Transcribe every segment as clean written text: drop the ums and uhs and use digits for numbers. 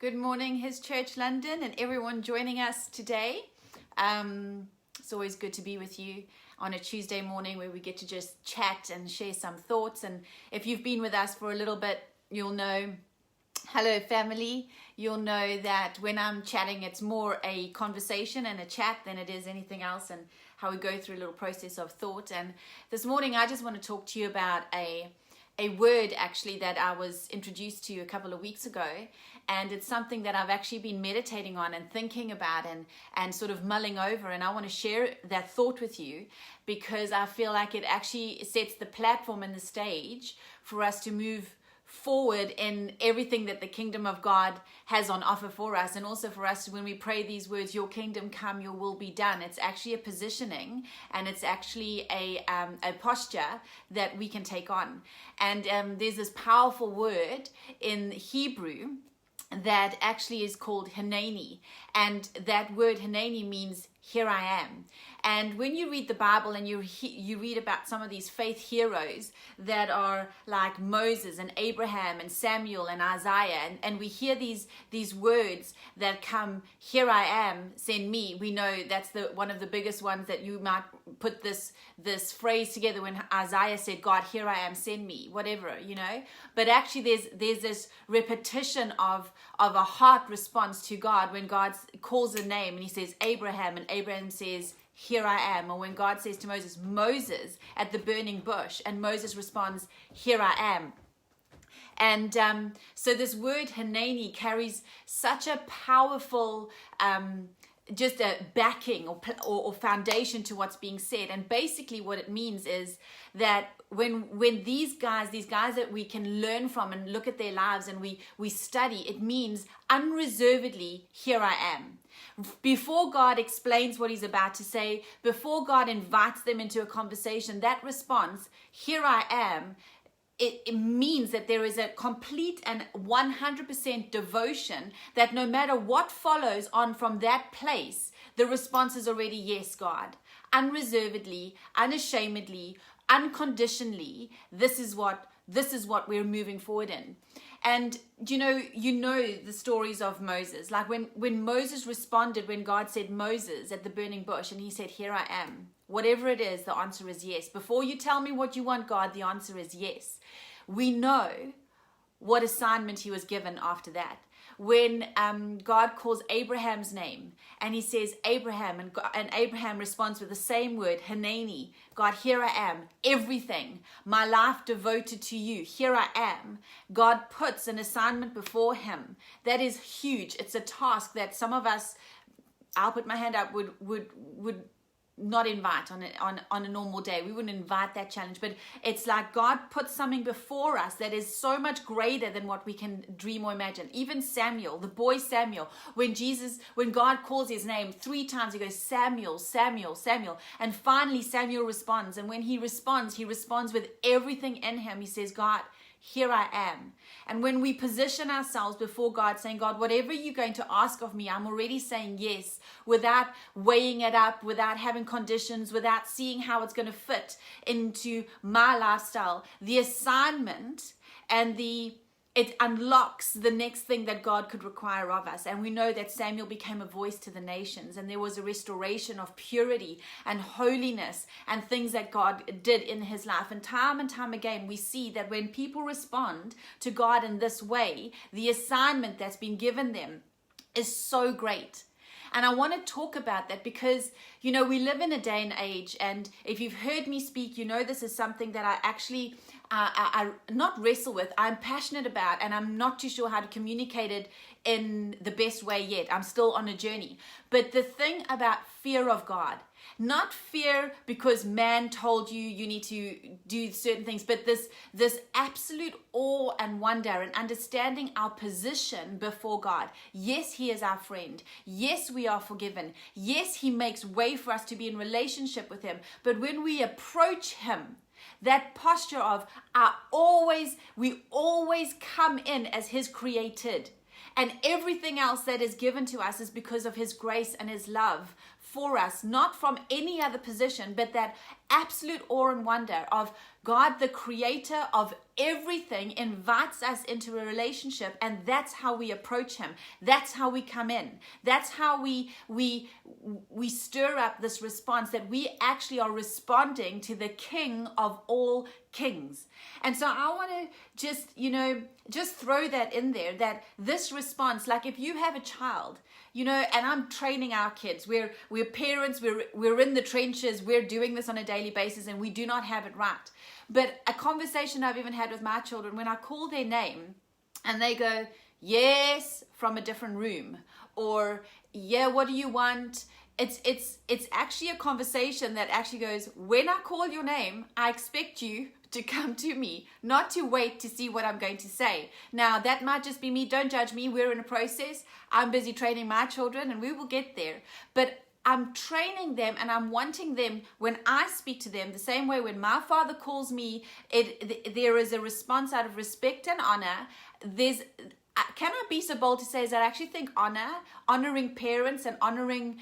Good morning, His Church London, and everyone joining us today. It's always good to be with you on a Tuesday morning where we get to just chat and share some thoughts. And if you've been with us for a little bit, you'll know, hello family, you'll know that when I'm chatting, it's more a conversation and a chat than it is anything else, and how we go through a little process of thought. And this morning, I just want to talk to you about a word actually that I was introduced to a couple of weeks ago, and it's something that I've actually been meditating on and thinking about and sort of mulling over, and I want to share that thought with you because I feel like it actually sets the platform and the stage for us to move forward in everything that the kingdom of God has on offer for us, and also for us when we pray these words, your kingdom come, your will be done. It's actually a positioning, and it's actually a posture that we can take on. And there's this powerful word in Hebrew that actually is called Hineni, and that word Hineni means here I am. And when you read the Bible and you read about some of these faith heroes that are like Moses and Abraham and Samuel and Isaiah, and we hear these words that come, here I am, send me. We know that's one of the biggest ones that you might put this phrase together when Isaiah said, God, here I am, send me, whatever, you know. But actually there's this repetition of a heart response to God when God calls a name and he says Abraham, and Abraham says, here I am. Or when God says to Moses, Moses at the burning bush, and Moses responds, here I am. And so this word Hineni carries such a powerful just a backing or foundation to what's being said. And basically what it means is that when these guys that we can learn from and look at their lives and we study, it means unreservedly, here I am. Before God explains what he's about to say, before God invites them into a conversation, that response, here I am, it means that there is a complete and 100% devotion, that no matter what follows on from that place, the response is already yes, God. Unreservedly, unashamedly, unconditionally, this is what we're moving forward in. And you know the stories of Moses. Like when Moses responded, when God said Moses at the burning bush, and he said, here I am. Whatever it is, the answer is yes. Before you tell me what you want, God, the answer is yes. We know what assignment he was given after that. When God calls Abraham's name and he says Abraham, and Abraham responds with the same word, Hineni, God, here I am, everything, my life devoted to you, here I am. God puts an assignment before him. That is huge. It's a task that some of us, I'll put my hand up, would not invite on a normal day. We wouldn't invite that challenge, but it's like God puts something before us that is so much greater than what we can dream or imagine. Even Samuel, the boy Samuel, when God calls his name 3 times, he goes, Samuel, Samuel, Samuel. And finally Samuel responds. And when he responds with everything in him. He says, God, here I am. And when we position ourselves before God, saying, God, whatever you're going to ask of me, I'm already saying yes, without weighing it up, without having conditions, without seeing how it's going to fit into my lifestyle. The assignment and it unlocks the next thing that God could require of us. And we know that Samuel became a voice to the nations, and there was a restoration of purity and holiness and things that God did in his life. And time again, we see that when people respond to God in this way, the assignment that's been given them is so great. And I want to talk about that because, we live in a day and age, and if you've heard me speak, this is something that I actually I not wrestle with, I'm passionate about, and I'm not too sure how to communicate it in the best way yet. I'm still on a journey. But the thing about fear of God, not fear because man told you need to do certain things, but this absolute awe and wonder and understanding our position before God. Yes, he is our friend. Yes, we are forgiven. Yes, he makes way for us to be in relationship with him. But when we approach him, that posture of we always come in as his created, and everything else that is given to us is because of his grace and his love for us, not from any other position, but that absolute awe and wonder of God, the creator of everything, invites us into a relationship, and that's how we approach him. That's how we come in. That's how we stir up this response, that we actually are responding to the King of all kings. And so I want to just throw that in there, that this response, like if you have a child, and I'm training our kids, we're parents, we're in the trenches, we're doing this on a daily basis, and we do not have it right. But a conversation I've even had with my children, when I call their name and they go, yes, from a different room, or yeah, what do you want? It's actually a conversation that actually goes, when I call your name, I expect you to come to me, not to wait to see what I'm going to say. Now, that might just be me. Don't judge me. We're in a process. I'm busy training my children, and we will get there. But I'm training them, and I'm wanting them, when I speak to them, the same way when my father calls me, there is a response out of respect and honor. Can I be so bold to say is that I actually think honoring parents and honoring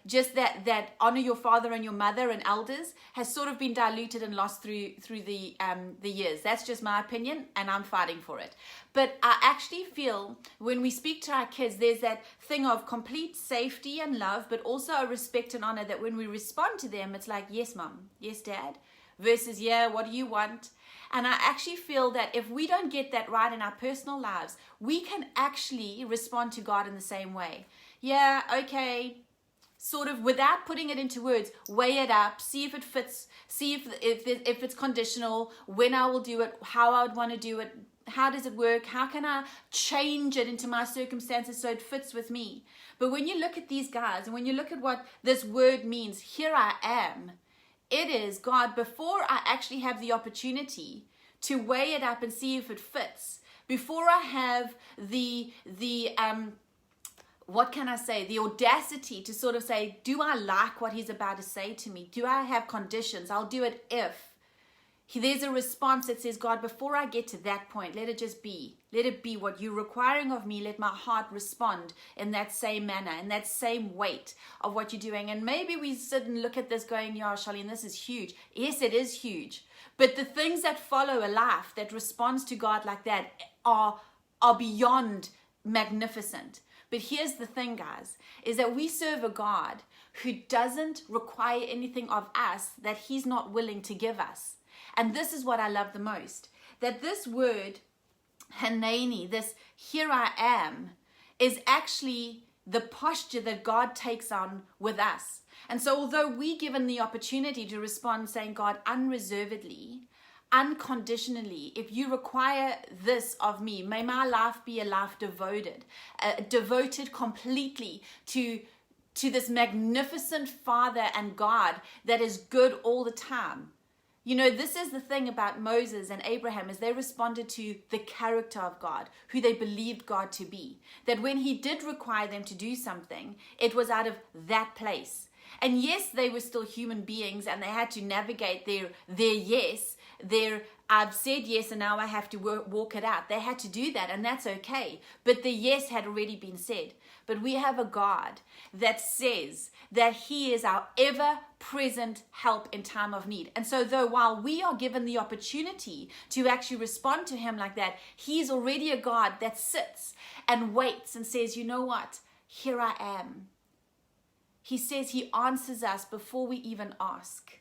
just that honor your father and your mother and elders has sort of been diluted and lost through the years. That's just my opinion, and I'm fighting for it. But I actually feel when we speak to our kids, there's that thing of complete safety and love, but also a respect and honor, that when we respond to them, it's like, yes, mom, yes, dad, versus, yeah, what do you want? And I actually feel that if we don't get that right in our personal lives, we can actually respond to God in the same way. Yeah, okay, sort of without putting it into words, weigh it up, see if it fits, see if it's conditional, when I will do it, how I would want to do it, how does it work, how can I change it into my circumstances so it fits with me. But when you look at these guys, and when you look at what this word means, here I am, it is, God, before I actually have the opportunity to weigh it up and see if it fits, before I have the what can I say, the audacity to sort of say, do I like what he's about to say to me? Do I have conditions? I'll do it if. There's a response that says, God, before I get to that point, let it just be. Let it be what you're requiring of me. Let my heart respond in that same manner, in that same weight of what you're doing. And maybe we sit and look at this going, yeah, Charlene, this is huge. Yes, it is huge. But the things that follow a life that responds to God like that are beyond magnificent. But here's the thing, guys, is that we serve a God who doesn't require anything of us that he's not willing to give us. And this is what I love the most, that this word, Hanani, this here I am, is actually the posture that God takes on with us. And so although we're given the opportunity to respond saying, God, unreservedly, unconditionally, if you require this of me, may my life be a life devoted completely to this magnificent Father and God that is good all the time. This is the thing about Moses and Abraham, is they responded to the character of God, who they believed God to be. That when he did require them to do something, it was out of that place. And yes, they were still human beings, and they had to navigate their yes, I've said yes and now I have to walk it out. They had to do that, and that's okay. But the yes had already been said. But we have a God that says that he is our ever-present help in time of need. And so while we are given the opportunity to actually respond to him like that, he's already a God that sits and waits and says, you know what? Here I am. He says he answers us before we even ask.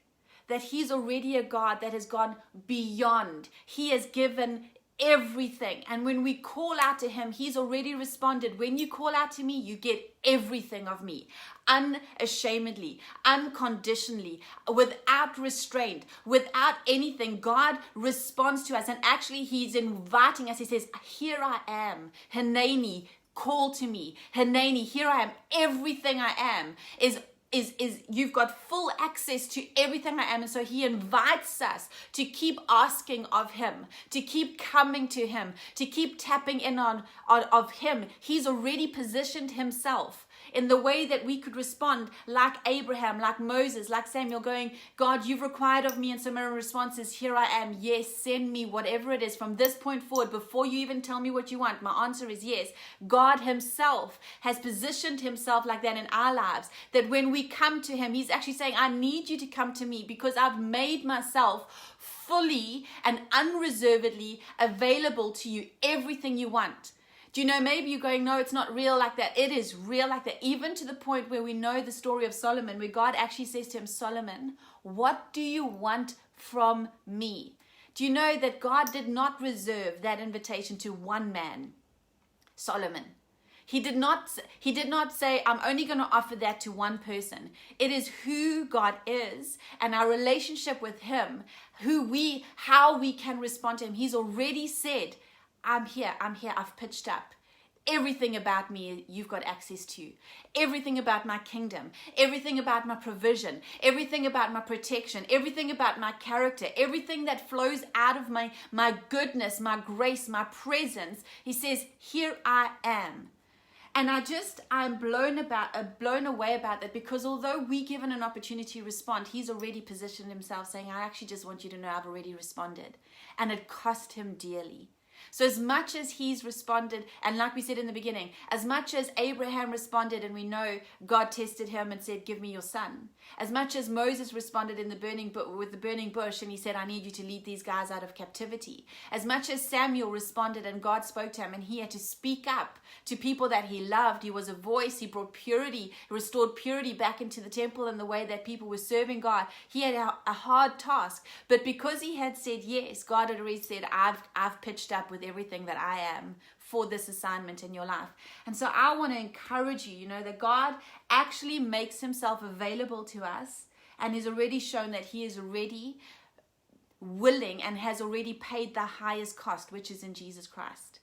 That he's already a God that has gone beyond. He has given everything. And when we call out to him, he's already responded. When you call out to me, you get everything of me. Unashamedly, unconditionally, without restraint, without anything. God responds to us. And actually, he's inviting us. He says, here I am. Hanani, call to me. Hanani, here I am. Everything I am is you've got full access to everything I am. And so he invites us to keep asking of him, to keep coming to him, to keep tapping in on of him. He's already positioned himself in the way that we could respond like Abraham, like Moses, like Samuel, going, God, you've required of me. And so my response is, here I am. Yes, send me whatever it is from this point forward. Before you even tell me what you want, my answer is yes. God himself has positioned himself like that in our lives, that when we come to him, he's actually saying, I need you to come to me because I've made myself fully and unreservedly available to you, everything you want. Do you know, maybe you're going, no, it's not real like that. It is real like that, even to the point where we know the story of Solomon, where God actually says to him, Solomon, what do you want from me? Do you know that God did not reserve that invitation to one man, Solomon? He did not say, I'm only going to offer that to one person. It is who God is and our relationship with him, how we can respond to him. He's already said, I'm here, I've pitched up. Everything about me you've got access to. Everything about my kingdom, everything about my provision, everything about my protection, everything about my character, everything that flows out of my goodness, my grace, my presence. He says, here I am. And I'm blown away about that, because although we're given an opportunity to respond, he's already positioned himself saying, I actually just want you to know I've already responded. And it cost him dearly. So as much as he's responded, and like we said in the beginning, as much as Abraham responded, and we know God tested him and said, give me your son. As much as Moses responded with the burning bush, and he said, I need you to lead these guys out of captivity. As much as Samuel responded and God spoke to him and he had to speak up to people that he loved. He was a voice. He brought purity, restored purity back into the temple and the way that people were serving God. He had a hard task. But because he had said yes, God had already said, I've pitched up with everything that I am for this assignment in your life. And so I want to encourage you, that God actually makes himself available to us, and he's already shown that he is already willing and has already paid the highest cost, which is in Jesus Christ.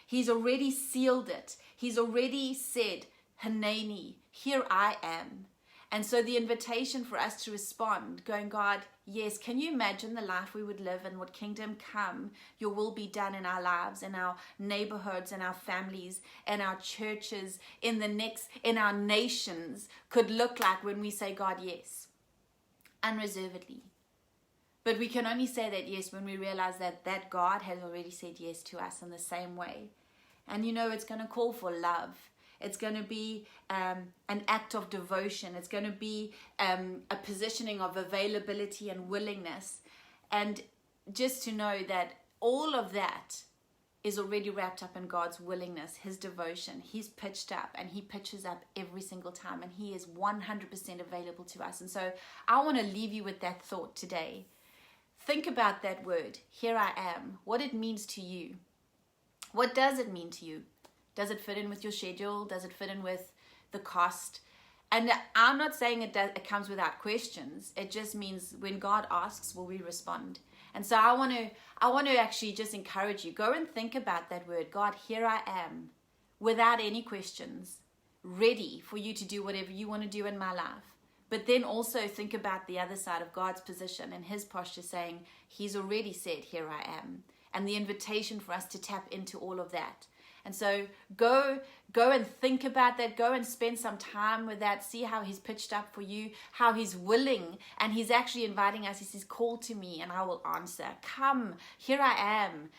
He's already sealed it. He's already said, Hanani, here I am. And so the invitation for us to respond, going, God, yes, can you imagine the life we would live and what kingdom come, your will be done in our lives, in our neighborhoods, in our families, in our churches, in our nations could look like when we say, God, yes, unreservedly. But we can only say that yes when we realize that God has already said yes to us in the same way. And it's going to call for love. It's going to be an act of devotion. It's going to be a positioning of availability and willingness. And just to know that all of that is already wrapped up in God's willingness, his devotion. He's pitched up, and he pitches up every single time, and he is 100% available to us. And so I want to leave you with that thought today. Think about that word, here I am, what it means to you. What does it mean to you? Does it fit in with your schedule? Does it fit in with the cost? And I'm not saying it comes without questions. It just means when God asks, will we respond? And so I want to actually just encourage you. Go and think about that word. God, here I am, without any questions, ready for you to do whatever you want to do in my life. But then also think about the other side of God's position and his posture, saying, he's already said, here I am. And the invitation for us to tap into all of that. And so go and think about that. Go and spend some time with that. See how he's pitched up for you, how he's willing. And he's actually inviting us. He says, call to me and I will answer. Come, here I am.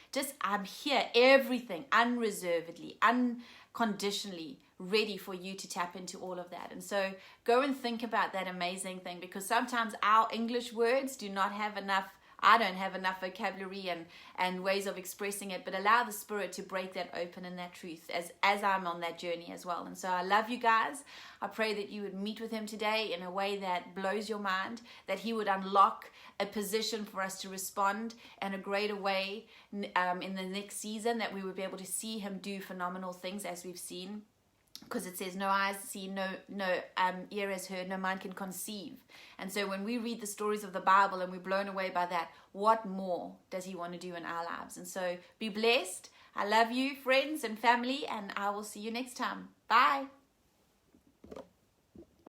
I'm here. Everything, unreservedly, unconditionally ready for you to tap into all of that. And so go and think about that amazing thing, because sometimes our English words do not have enough. I don't have enough vocabulary and ways of expressing it, but allow the Spirit to break that open in that truth as I'm on that journey as well. And so I love you guys. I pray that you would meet with him today in a way that blows your mind, that he would unlock a position for us to respond in a greater way in the next season, that we would be able to see him do phenomenal things as we've seen. Because it says, no eyes see, no ear has heard, no mind can conceive. And so when we read the stories of the Bible and we're blown away by that, what more does he want to do in our lives? And so be blessed. I love you, friends and family, and I will see you next time. Bye.